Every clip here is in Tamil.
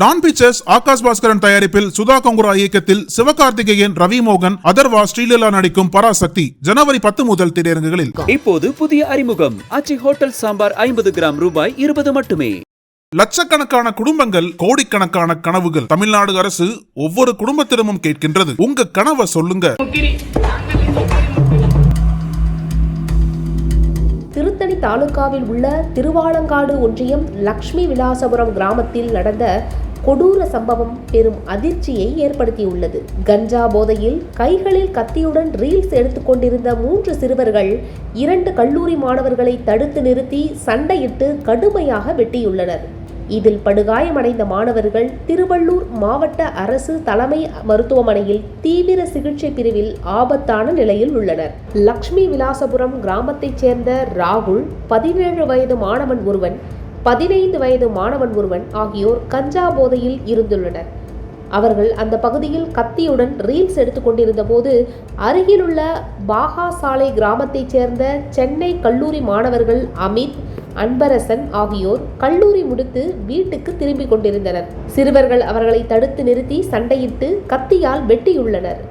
டான் பிக்சர்ஸ் ஆகாஷ் பாஸ்கரன் தயாரிப்பில் சுதா கொங்குரா இயக்கத்தில் சிவகார்த்திகேயன், ரவி மோகன், அதர்வா, ஸ்ரீலீலா நடிக்கும் பராசக்தி ஜனவரி 10 முதல் திரையரங்குகளில். இப்போது புதிய அறிமுகம் ஆச்சி ஹோட்டல் சாம்பார் 50 கிராம் ரூபாய் 20 மட்டுமே. லட்சக்கணக்கான குடும்பங்கள், கோடிக்கணக்கான கனவுகள். தமிழ்நாடு அரசு ஒவ்வொரு குடும்பத்திடமும் கேட்கின்றது, உங்க கனவை சொல்லுங்க. திருத்தணி தாலுகாவில் உள்ள திருவாலங்காடு ஒன்றியம் லக்ஷ்மி விலாசபுரம் கிராமத்தில் நடந்த கொடூர சம்பவம் பெரும் அதிர்ச்சியை ஏற்படுத்தியுள்ளது. கஞ்சா போதையில் கைகளில் கத்தியுடன் ரீல்ஸ் எடுத்துக்கொண்டிருந்த 3 சிறுவர்கள் 2 கல்லூரி மாணவர்களை தடுத்து நிறுத்தி சண்டையிட்டு கடுமையாக வெட்டியுள்ளனர். இதில் படுகாயமடைந்த மாணவர்கள் திருவள்ளூர் மாவட்ட அரசு தலைமை மருத்துவமனையில் தீவிர சிகிச்சை பிரிவில் ஆபத்தான நிலையில் உள்ளனர். லக்ஷ்மி விலாசபுரம் கிராமத்தைச் சேர்ந்த ராகுல், 17 வயது மாணவன் ஒருவன், 15 வயது மாணவன் ஒருவன் ஆகியோர் கஞ்சா போதையில் இருந்துள்ளனர். அவர்கள் அந்த பகுதியில் கத்தியுடன் ரீல்ஸ் எடுத்துக்கொண்டிருந்த போது அருகிலுள்ள பாகா சாலை கிராமத்தைச் சேர்ந்த சென்னை கல்லூரி மாணவர்கள் அமித், அன்பரசன் ஆகியோர் கல்லூரி முடித்து வீட்டுக்கு திரும்பிக் கொண்டிருந்தனர். சிறுவர்கள் அவர்களை தடுத்து நிறுத்தி சண்டையிட்டு கத்தியால் வெட்டியுள்ளனர்.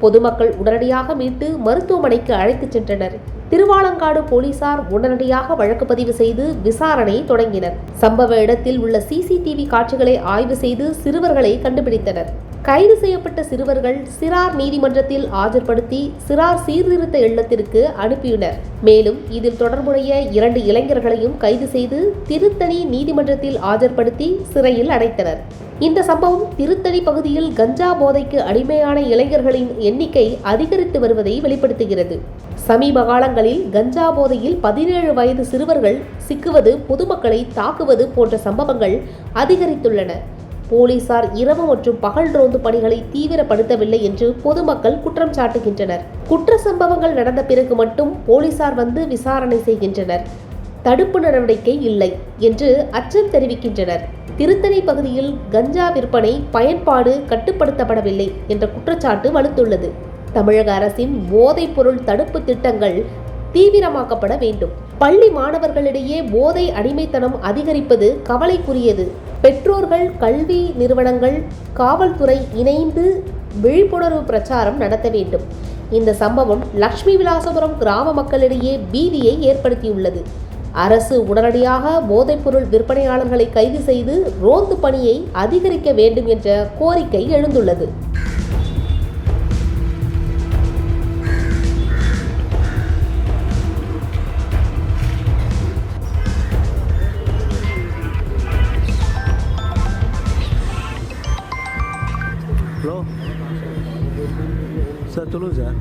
பொதுமக்கள் உடனடியாக மீட்டு மருத்துவமனைக்கு அழைத்துச் சென்றனர். திருவாலங்காடு போலீசார் உடனடியாக வழக்கு பதிவு செய்து விசாரணையை தொடங்கினர். சம்பவ இடத்தில் உள்ள சிசிடிவி காட்சிகளை ஆய்வு செய்து சிறுவர்களை கண்டுபிடித்தனர். கைது செய்யப்பட்ட சிறுவர்கள் சிறார் நீதிமன்றத்தில் ஆஜர்படுத்தி சிறார் சீர்திருத்த இல்லத்திற்கு அனுப்பினர். மேலும் இதில் தொடர்புடைய 2 இளைஞர்களையும் கைது செய்து திருத்தணி நீதிமன்றத்தில் ஆஜர்படுத்தி சிறையில் அடைத்தனர். இந்த சம்பவம் திருத்தணி பகுதியில் கஞ்சா போதைக்கு அடிமையான இளைஞர்களின் எண்ணிக்கை அதிகரித்து வருவதை வெளிப்படுத்துகிறது. சமீப காலங்களில் கஞ்சா போதையில் 17 வயது சிறுவர்கள் சிக்குவது, பொதுமக்களை தாக்குவது போன்ற சம்பவங்கள் அதிகரித்துள்ளன. போலீசார் இரவு மற்றும் பகல் ரோந்து பணிகளை தீவிரப்படுத்தவில்லை என்று பொதுமக்கள் குற்றம் சாட்டுகின்றனர். குற்ற சம்பவங்கள் நடந்த பிறகு மட்டும் போலீசார் வந்து விசாரணை செய்கின்றனர், தடுப்பு நடவடிக்கை இல்லை என்று அச்சம் தெரிவிக்கின்றனர். திருத்தணி பகுதியில் கஞ்சா விற்பனை, பயன்பாடு கட்டுப்படுத்தப்படவில்லை என்ற குற்றச்சாட்டு வலுத்துள்ளது. தமிழக அரசின் போதைப் பொருள் தடுப்பு திட்டங்கள் தீவிரமாக்கப்பட வேண்டும். பள்ளி மாணவர்களிடையே போதை அடிமைத்தனம் அதிகரிப்பது கவலைக்குரியது. பெற்றோர்கள், கல்வி நிறுவனங்கள், காவல்துறை இணைந்து விழிப்புணர்வு பிரச்சாரம் நடத்த வேண்டும். இந்த சம்பவம் லக்ஷ்மி விலாசபுரம் கிராம மக்களிடையே பீதியை ஏற்படுத்தியுள்ளது. அரசு உடனடியாக போதைப்பொருள் விற்பனையாளர்களை கைது செய்து ரோந்து பணியை அதிகரிக்க வேண்டும் என்ற கோரிக்கை எழுந்துள்ளது. ஹலோ சார், சொல்லுங்கள் சார்.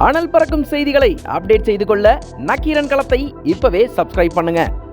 அனல் பறக்கும் செய்திகளை அப்டேட் செய்து கொள்ள நக்கீரன் களத்தை இப்பவே சப்ஸ்கிரைப் பண்ணுங்க.